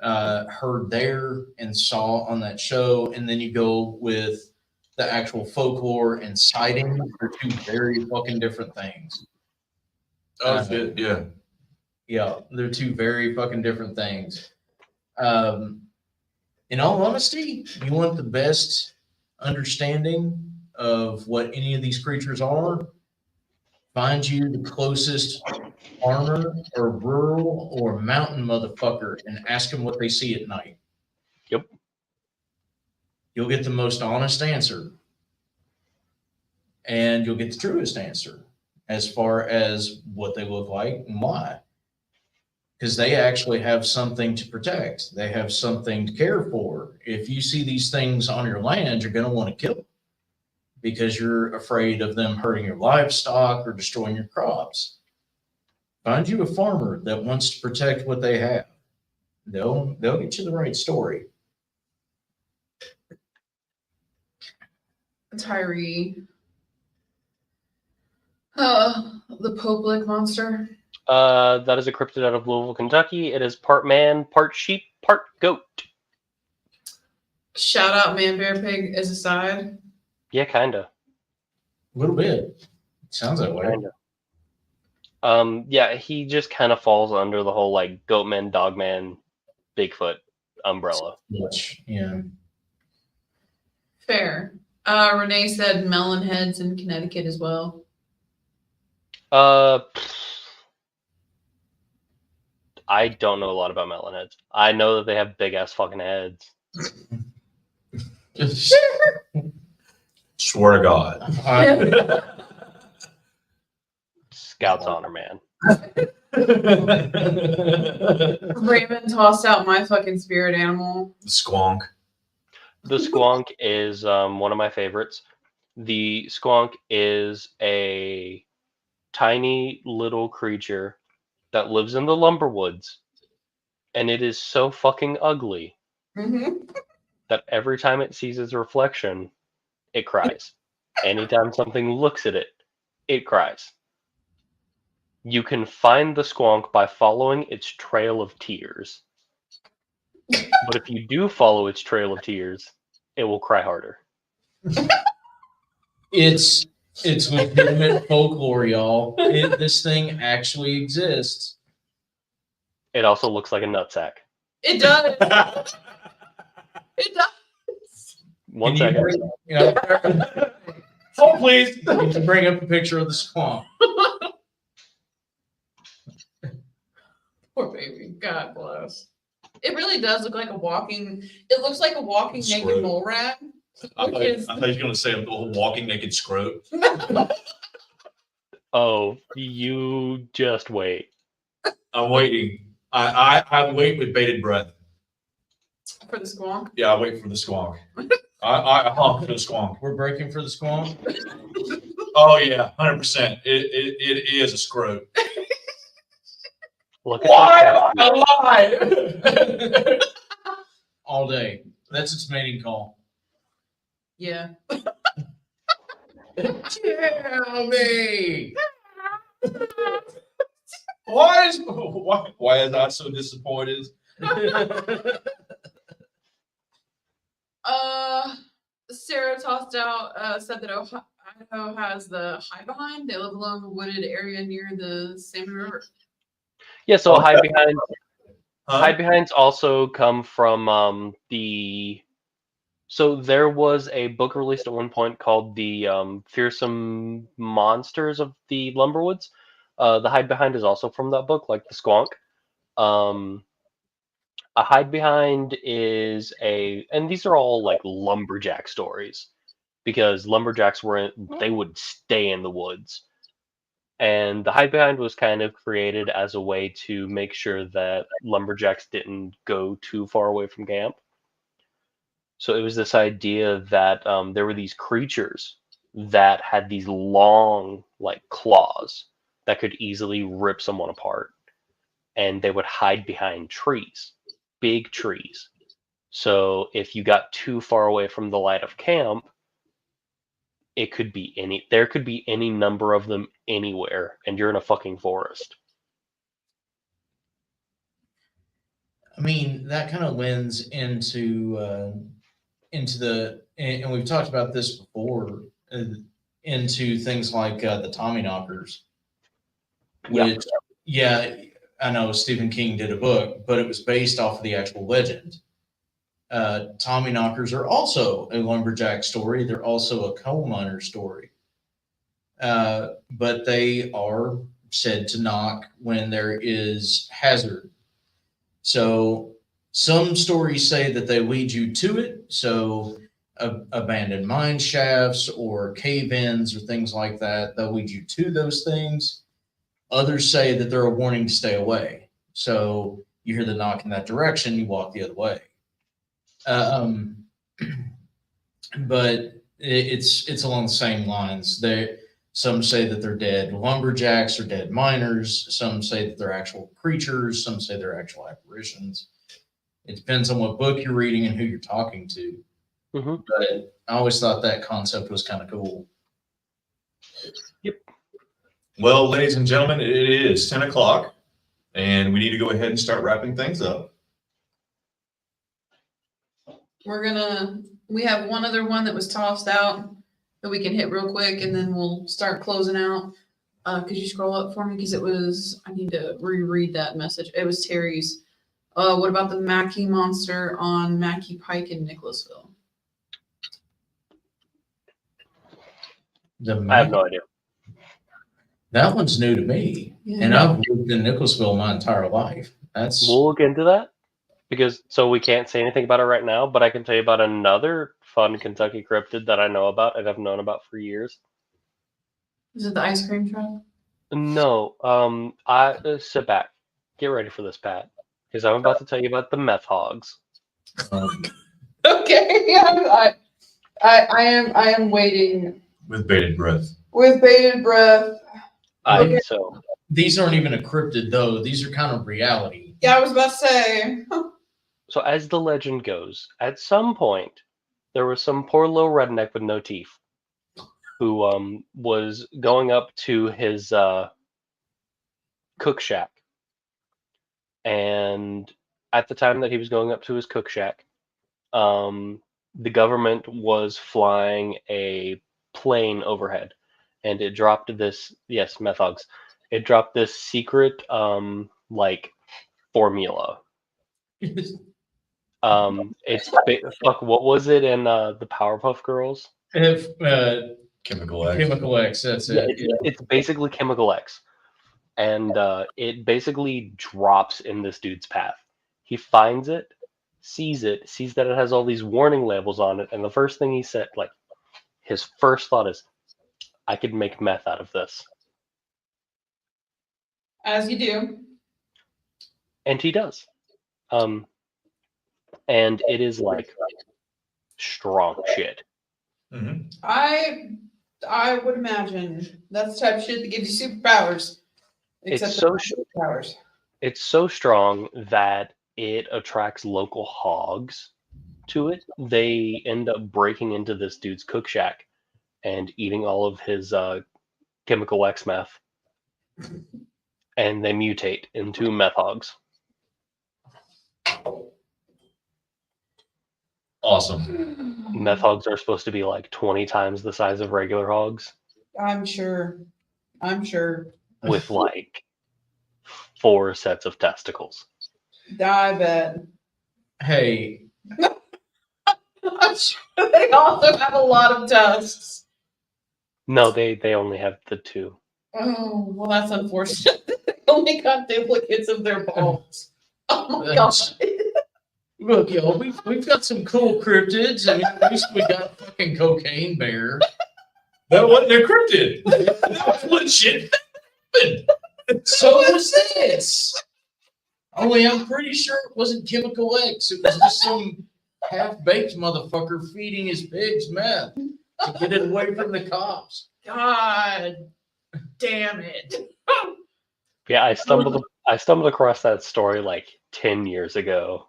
heard there and saw on that show, and then you go with the actual folklore and sightings, are two very fucking different things. Oh shit, yeah. Yeah, they're two very fucking different things. In all honesty, you want the best understanding of what any of these creatures are, find you the closest farmer or rural or mountain motherfucker and ask them what they see at night. Yep. You'll get the most honest answer. And you'll get the truest answer as far as what they look like and why. Because they actually have something to protect. They have something to care for. If you see these things on your land, you're going to want to kill them because you're afraid of them hurting your livestock or destroying your crops. Find you a farmer that wants to protect what they have. They'll get you the right story. Tyree. The Pope Lick monster. That is a cryptid out of Louisville, Kentucky. It is part man, part sheep, part goat. Shout out Man Bear Pig as a side. Yeah, kinda. A little bit. Sounds that way. Kinda. Yeah, he just kind of falls under the whole like Goatman, Dogman, Bigfoot umbrella. Much, yeah. Fair. Renee said melon heads in Connecticut as well. I don't know a lot about melon heads. I know that they have big ass fucking heads. Swear to God. Scout's honor, man. Raymond tossed out my fucking spirit animal. The squonk. The squonk is one of my favorites. The squonk is a tiny little creature that lives in the lumber woods, and it is so fucking ugly that every time it sees its reflection, it cries. Anytime something looks at it, it cries. You can find the squonk by following its trail of tears. But if you do follow its trail of tears, it will cry harder. It's legitimate folklore, y'all. This thing actually exists. It also looks like a nutsack. It does. It does. One Can second. Oh, please. You can bring up a picture of the swamp. Poor baby. God bless. It really does look like a walking. It looks like a walking naked Screw. mole rat. I Which thought is you were going to say a walking naked scrote. Oh, you just wait. I'm waiting. I wait with bated breath. for the squonk. Yeah, I wait for the squonk. I honk for the squonk. We're breaking for the swamp. Oh yeah, 100%. It is a scrote. Look at Why that. am I alive? All day. That's its mating call. Yeah. Tell me. Why is I so disappointed? Sarah tossed out, said that Idaho has the high behind. They live along a wooded area near the Salmon River. Yeah, so Okay. hide behinds also come from the. So there was a book released at one point called the Fearsome Monsters of the Lumberwoods. The hide behind is also from that book, like the squonk. A hide behind is and these are all like lumberjack stories, because lumberjacks they would stay in the woods. And the hide behind was kind of created as a way to make sure that lumberjacks didn't go too far away from camp. So it was this idea that there were these creatures that had these long, like, claws that could easily rip someone apart. And they would hide behind trees, big trees. So if you got too far away from the light of camp, there could be any number of them anywhere, and you're in a fucking forest. I mean, that kind of lends into and we've talked about this before, into things like the Tommyknockers, which, yeah, I know Stephen King did a book, but it was based off of the actual legend. Tommyknockers are also a lumberjack story. They're also a coal miner story. But they are said to knock when there is hazard. So some stories say that they lead you to it. So abandoned mine shafts or cave-ins or things like that, they'll lead you to those things. Others say that they're a warning to stay away. So you hear the knock in that direction, you walk the other way. But it's along the same lines. Some say that they're dead lumberjacks or dead miners. Some say that they're actual creatures. Some say they're actual apparitions. It depends on what book you're reading and who you're talking to. Mm-hmm. But I always thought that concept was kind of cool. Yep. Well, ladies and gentlemen, it is 10 o'clock, and we need to go ahead and start wrapping things up. We have one other one that was tossed out that we can hit real quick, and then we'll start closing out. Could you scroll up for me? Because I need to reread that message. It was Terry's. What about the Mackey monster on Mackey Pike in Nicholasville? I have no idea. That one's new to me. Yeah. And I've lived in Nicholasville my entire life. We'll look into that, so we can't say anything about it right now, but I can tell you about another fun Kentucky cryptid that I know about and I've known about for years. Is it the ice cream truck? No, sit back. Get ready for this, Pat, because I'm about to tell you about the meth hogs. Okay, yeah, I am waiting With bated breath. with bated breath. So these aren't even a cryptid, though. These are kind of reality. Yeah, I was about to say. So as the legend goes, at some point, there was some poor little redneck with no teeth who was going up to his cook shack. And at the time that he was going up to his cook shack, the government was flying a plane overhead, and it dropped this, yes, meth hogs. It dropped this secret, formula. Fuck, what was it in the Powerpuff Girls? Chemical X. Chemical X, that's Yeah, it. it's basically Chemical X. And it basically drops in this dude's path. He finds it, sees that it has all these warning labels on it, and the first thing he said, his first thought is, I could make meth out of this. As you do. And he does. And it is strong shit. Mm-hmm. I would imagine that's the type of shit that gives you superpowers. It's superpowers. It's so strong that it attracts local hogs to it. They end up breaking into this dude's cook shack and eating all of his Chemical X meth. and they mutate into meth hogs. Awesome. Meth hogs are supposed to be like 20 times the size of regular hogs, I'm sure. with like 4 sets of testicles. I bet. Hey, I'm sure they also have a lot of tusks. No, they only have the 2. Oh, well, that's unfortunate. They only got duplicates of their balls. Oh my gosh. look, y'all, we've got some cool cryptids. I mean, at least we got fucking cocaine bear. That wasn't a cryptid. That was legit. So was this. Only I'm pretty sure it wasn't Chemical X. It was just some half-baked motherfucker feeding his pigs meth to get it away from the cops. God damn it. Yeah, I stumbled across that story like 10 years ago.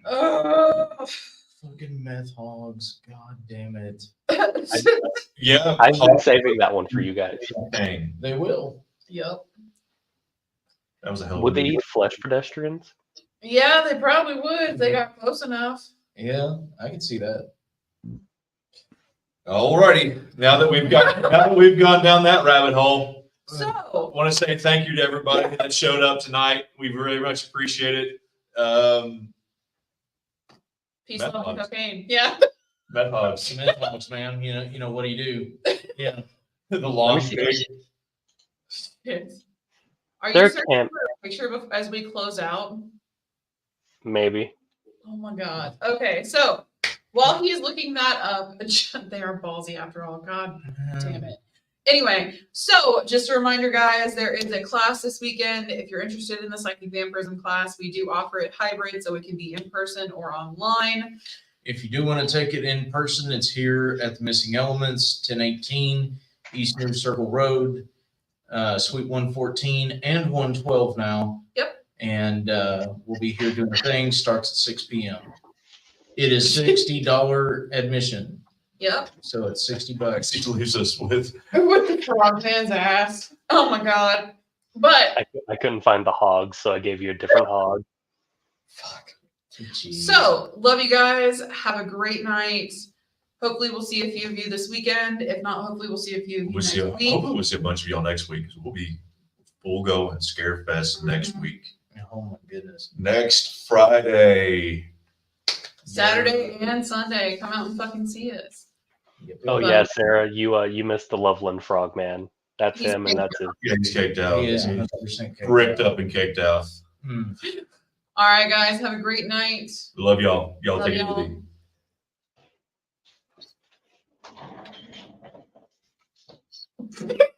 Fucking meth hogs. God damn it. Yeah. I've been saving that one for you guys. Dang. They will. Yep. That was a hell of Would a they movie. eat flesh pedestrians? Yeah, they probably would if they got close enough. Yeah, I can see that. Alrighty. Now that we've gone down that rabbit hole, I So, want to say thank you to everybody that showed up tonight. We very much appreciate it. peace, Meth love, and hogs. cocaine. Yeah. Meth hogs. Meth hogs, man. You know what do you do? Yeah. The long see. pig. Yes. Are There you searching can't- for a picture as we close out? Maybe. Oh my God. Okay, so while he's looking that up, they are ballsy after all. God damn it. Anyway, so just a reminder, guys, there is a class this weekend. If you're interested in the psychic vampirism class, we do offer it hybrid, so it can be in person or online. If you do want to take it in person, it's here at the Missing Elements, 1018 East New Circle Road, Suite 114 and 112 now. Yep. And we'll be here doing the thing. Starts at 6 p.m. It is $60 admission. Yep. So it's $60. He leaves us with. With the frog man's ass. Oh my God. But I couldn't find the hogs, so I gave you a different hog. fuck. Jeez. So, love you guys. Have a great night. Hopefully, we'll see a few of you this weekend. If not, hopefully, we'll see a few of you next week. Hopefully we'll see a bunch of y'all next week because we'll be full go at Scare Fest next week. Oh my goodness. Next Friday. Saturday and Sunday. Come out and fucking see us. Oh But- yeah, Sarah, you missed the Loveland Frogman. That's He's him, and that's his. Yeah, he's caked out. He is Yeah. 100% caked Ripped out. up and caked out. Hmm. All right, guys. Have a great night. Love y'all. Y'all Love take y'all. it easy.